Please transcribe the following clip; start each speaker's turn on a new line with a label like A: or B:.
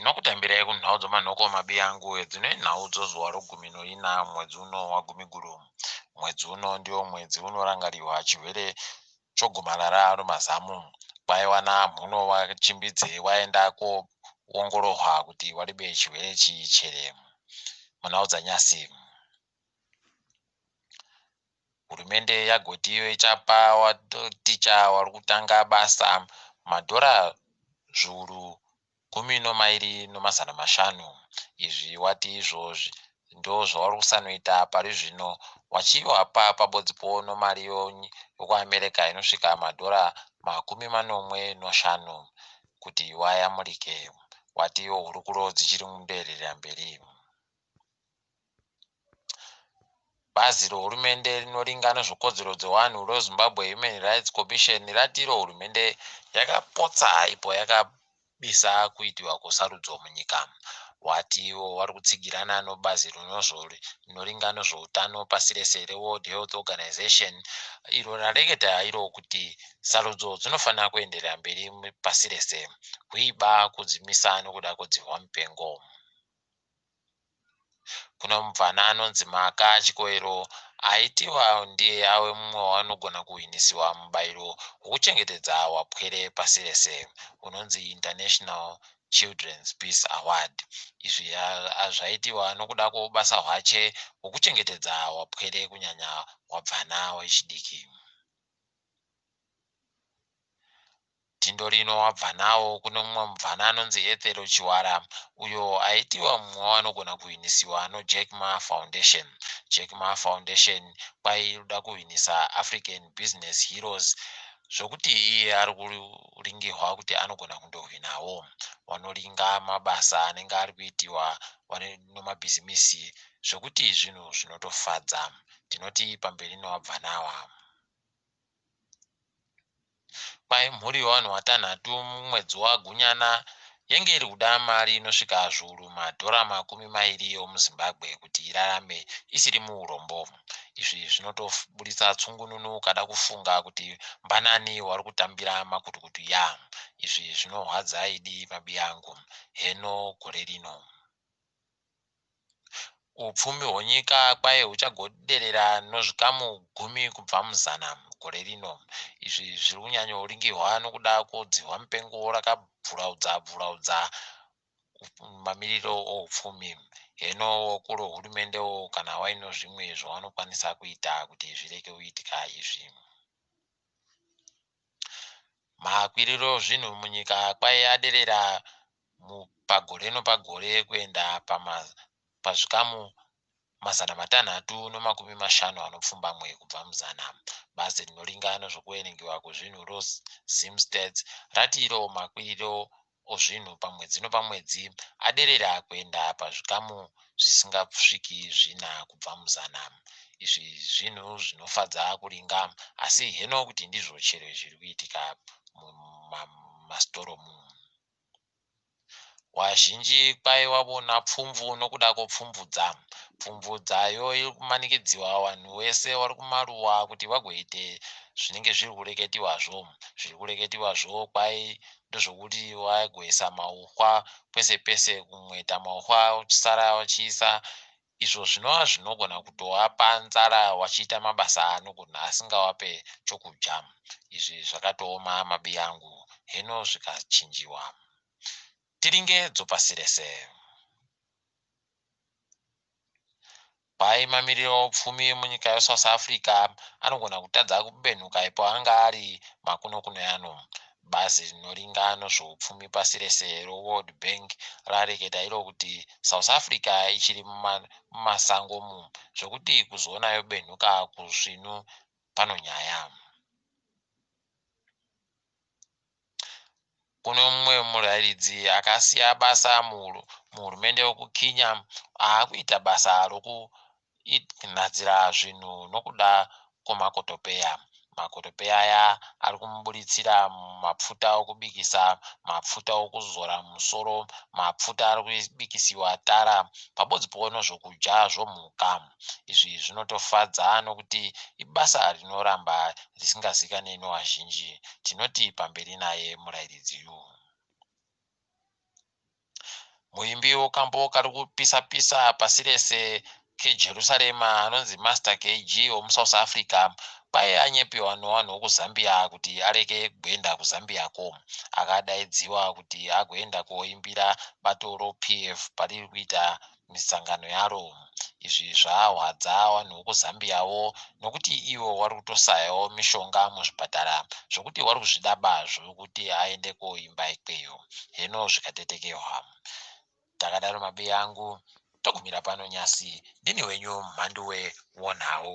A: Ndinokutambirai kunhau dzomanhoko mabi angu edzine nhau dzozuva rogumi noina mwedzi uno wagumiguru. Mwedzi uno ndio mwedzi unorangariwa chirwere chogomarara remazamu. Kwaiwana mhuno wachimbidze waenda koongororwa kuti waribe chirwere chichere munhau dzanyasi. Hurumende yagoti ichapa waticha wari kutanga basa madhora zviuru 12,500. Izvi wati izvozvi ndo zvavari kusanoita pari zvino, wachivapa pabodzipo nomari yokuAmerica inosvika madhora 45 kuti wayamurike. Watiwo hurukuro dzichiri muderera mberi. Bazi rehurumende rinoringa nezvekodzero dzevanhu reZimbabwe Human Rights Commission ratiro hurumende yakapotsa ipo yakabisa kuitiwa kwesarudzo munyika. Watiwo vari kutsigirana nobazi rinoringa nezveutano pasi rese reWorld Health Organization iro rareketa iro kuti sarudzo dzinofanira kuenderera mberi pasi rese, kuiba kudzimisa nokuda kwedzihwa mupengo. Kuna mubvana anonzi Maka Chikoero aitiwa ndiye ave mumwe wavanogona kuwinisiwa mubayiro wokuchengetedza wapwere pasi rese unonzi International Children's Peace Award. Izvi zvaitiwa nokuda kwobasa hwache wokuchengetedza wapwere kunyanya wabvana wechidiki. Tindorino wabvanawo kuno mumwe mubvana anonzi Ethel Chiwara uyo aitiwa mumwe wavanogona kuwinisiwa noJack Ma Foundation. Jack Ma Foundation kwaida kuwinisa African Business Heroes zvokuti iye ari kuringirwa kuti anogona kundohwinawo. Wanoringa mabasa anenge ari kuitiwa nomabhizimisi zvokuti zvinhu zvinotofadza. Tinoti pamberi newabvanawa. Kwai mhuri yevanhu vatanhatu mumwedzi waGunyana yenge iri kuda mari inosvika zviuru madhora 20 yomuZimbabwe kuti irarame isiri muurombo. Izvi zvinotobudisa tsungununu kada kufunga kuti mbanani wari kutambira makutukutu ya. Izvi zvinohwadza idi mabi angu. Heno gore rino upfumi hwenyika kwai huchagoderera nozvikamu 10 kubva muzana gore rino. Izvi zviri kunyanya kuringirwa nokuda kwodzihwa mupengo rakabvuraudza mamiriro oupfumi. Heno kuro hurumendewo kana waino zvimwe zvawanokwanisa kuita kuti zvireke kuitika izvi. Makwiriro zvinhu munyika kwai aderera pagore nopagore kuenda pazvikamu 650 anopfumbamwe kubva muzana. Bazi rinoringa nezvokuverengiwa kwezvinhu roZimstats ratiro makwiriro ozvinhu pamwedzi nopamwedzi aderera kuenda pazvikamu zvisingasviki 4 kubva muzana. Izvi zvinhu zvinofadza kuringa, asi heno kuti ndizvo chero zviri kuitika mumasitoromu. Wazhinji kwai wavona pfumvu nokuda kwopfumvudza. Pfumvudzayo iri kumanikidziwa vanhu vese vari kumaruwa kuti vagoite zvinenge zviri kureketiwazvo. Zviri kureketiwazvo kwai ndozvokuti vagoisa mauhwa pese pese, kumweta mauhwa uchisara wachiisa izvo zvinova zvinogona kutovapa nzara wachiita mabasa anogona asingawape chokudya. Izvi zvakatooma mabi angu. Heno zvikachinjiwa tiringe dzopasi rese. Pai mamiriro opfumi munyika yeSouth Africa anogona kutadza kubenhuka ipo anga ari makunokuno yano. Bazi rinoringa nezveupfumi pasi rese reWorld Bank rareketa iro kuti South Africa ichiri mumasangomu zvokuti kuzoona yobenhuka kuzvinu pano nyaya. Kuno mumwe murayiridzi akasiya basa muhurumende wekuKenya aakuita basa rokunadzira zvinhu nokuda kwemakotopeya. Makotopeya aya ari kumubuditsira mapfuta okubikisa, mapfuta okuzora musoro, mapfuta ari kubikisiwa tara pabodzipo nezvokudya zvomhuka. Izvi zvinotofadza nokuti ibasa rinoramba risingazikanwi nevazhinji. Tinoti pamberi naye murayiridziyu. muimbi wokambo kari kupisa-pisa pasi rese kejerusarema anonzi Master KG womuSouth Africa kwai anyepiwa nevanhu vokuzambia kuti areke kuenda kuzambiako. Akadaidziwa kuti agoenda koimbira bato roPF pariri kuita misangano yaro. Izvi zvahwadza vanhu vokuzambiawo nokuti ivo vari kutosayawo mishonga muzvipatara zvokuti vari kuzvidaba zvokuti aende koimba ikweyo. Heno zvikatetekewa. Takadaro mabe yangu togumira pano nyasi. Ndini wenyu mhandu weWonhau.